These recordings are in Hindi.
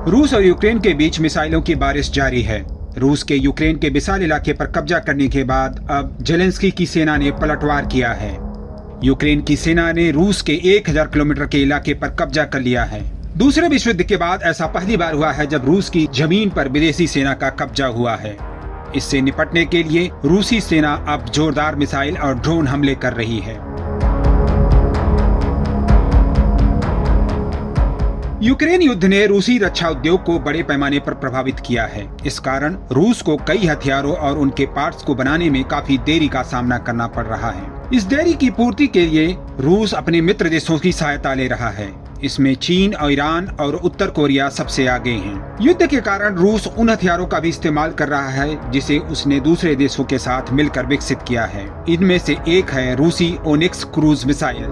रूस और यूक्रेन के बीच मिसाइलों की बारिश जारी है। रूस के यूक्रेन के बिसाल इलाके पर कब्जा करने के बाद अब जेलेंस्की की सेना ने पलटवार किया है। यूक्रेन की सेना ने रूस के 1000 किलोमीटर के इलाके पर कब्जा कर लिया है। दूसरे विश्व युद्ध के बाद ऐसा पहली बार हुआ है जब रूस की जमीन पर विदेशी सेना का कब्जा हुआ है। इससे निपटने के लिए रूसी सेना अब जोरदार मिसाइल और ड्रोन हमले कर रही है। यूक्रेन युद्ध ने रूसी रक्षा उद्योग को बड़े पैमाने पर प्रभावित किया है। इस कारण रूस को कई हथियारों और उनके पार्ट्स को बनाने में काफी देरी का सामना करना पड़ रहा है। इस देरी की पूर्ति के लिए रूस अपने मित्र देशों की सहायता ले रहा है। इसमें चीन और ईरान और उत्तर कोरिया सबसे आगे हैं। युद्ध के कारण रूस उन हथियारों का भी इस्तेमाल कर रहा है जिसे उसने दूसरे देशों के साथ मिलकर विकसित किया है। इनमें से एक है रूसी onyx cruise missile.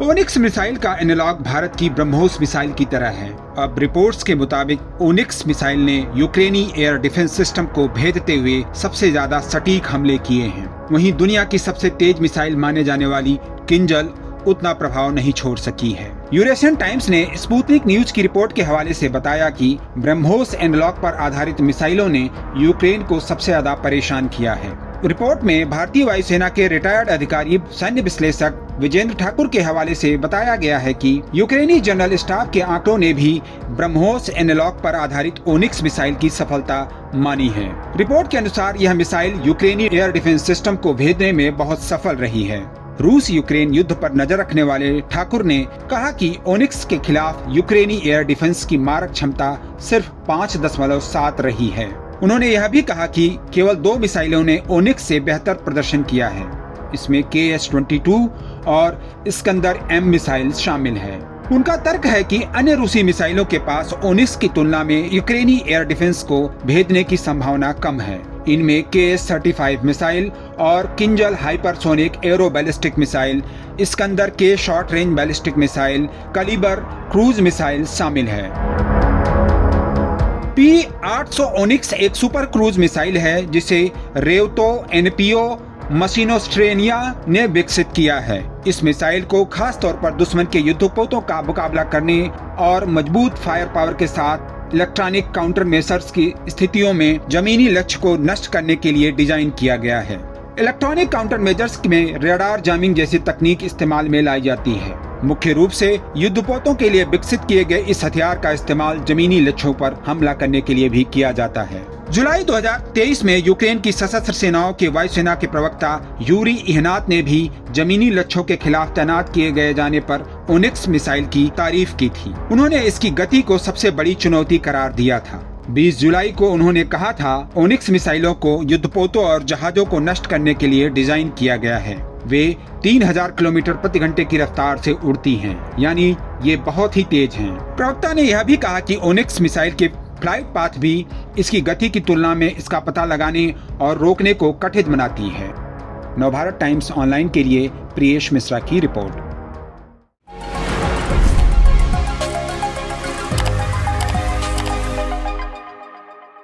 Onyx missile का एनालॉग भारत की ब्रह्मोस मिसाइल की तरह है। अब रिपोर्ट्स के मुताबिक ओनिक्स मिसाइल ने यूक्रेनी एयर डिफेंस सिस्टम को भेदते हुए सबसे ज्यादा सटीक हमले किए हैं। वहीं दुनिया की सबसे तेज मिसाइल माने जाने वाली किंजल उतना प्रभाव नहीं छोड़ सकी है। यूरेशियन टाइम्स ने स्पुतनिक न्यूज की रिपोर्ट के हवाले से बताया कि ब्रह्मोस एनालॉग पर आधारित मिसाइलों ने यूक्रेन को सबसे ज्यादा परेशान किया है। रिपोर्ट में भारतीय वायुसेना के रिटायर्ड अधिकारी सैन्य विश्लेषक विजेंद्र ठाकुर के हवाले से बताया गया है कि यूक्रेनी जनरल स्टाफ के आंकड़ों ने भी ब्रह्मोस एनालॉग पर आधारित ओनिक्स मिसाइल की सफलता मानी है। रिपोर्ट के अनुसार यह मिसाइल यूक्रेनी एयर डिफेंस सिस्टम को भेदने में बहुत सफल रही है। रूस यूक्रेन युद्ध पर नजर रखने वाले ठाकुर ने कहा कि ओनिक्स के खिलाफ यूक्रेनी एयर डिफेंस की मारक क्षमता सिर्फ 5.7 रही है। उन्होंने यह भी कहा कि केवल 2 मिसाइलों ने ओनिक्स से बेहतर प्रदर्शन किया है। इसमें KS-22 और इस्कंदर M मिसाइल शामिल है। उनका तर्क है कि अन्य रूसी मिसाइलों के पास ओनिक्स की तुलना में यूक्रेनी एयर डिफेंस को भेदने की संभावना कम है। इनमें KS-35 मिसाइल और Kinzhal hypersonic aero ballistic missile, Iskander के short range ballistic missile, Kalibr cruise missile शामिल है। P-800 ओनिक्स एक सुपर क्रूज मिसाइल है जिसे रेवतो NPO मशीनोस्ट्रेनिया ने विकसित किया है। इस मिसाइल को खास तौर पर दुश्मन के युद्धपोतों का मुकाबला करने और मजबूत फायर पावर के साथ इलेक्ट्रॉनिक काउंटर मेजर्स की स्थितियों में जमीनी लक्ष्य को नष्ट करने के लिए डिजाइन किया गया है। इलेक्ट्रॉनिक काउंटर मेजर्स में रडार जामिंग जैसी तकनीक इस्तेमाल में लाई जाती है। मुख्य रूप से युद्धपोतों के लिए विकसित किए गए इस हथियार का इस्तेमाल जमीनी लक्ष्यों पर हमला करने के लिए भी किया जाता है। जुलाई 2023 में यूक्रेन की सशस्त्र सेनाओं के वायुसेना के प्रवक्ता यूरी इहनात ने भी जमीनी लक्ष्यों के खिलाफ तैनात किए गए जाने पर ओनिक्स मिसाइल की तारीफ की थी। उन्होंने इसकी गति को सबसे बड़ी चुनौती करार दिया था। 20 जुलाई को उन्होंने कहा था, ओनिक्स मिसाइलों को युद्धपोतों और जहाजों को नष्ट करने के लिए डिजाइन किया गया है। वे 3000 किलोमीटर प्रति घंटे की रफ्तार से उड़ती हैं, यानी ये बहुत ही तेज हैं। प्रवक्ता ने यह भी कहा कि ओनिक्स मिसाइल के फ्लाइट पाथ भी इसकी गति की तुलना में इसका पता लगाने और रोकने को कठिन बनाती है। नवभारत टाइम्स ऑनलाइन के लिए प्रियेश मिश्रा की रिपोर्ट।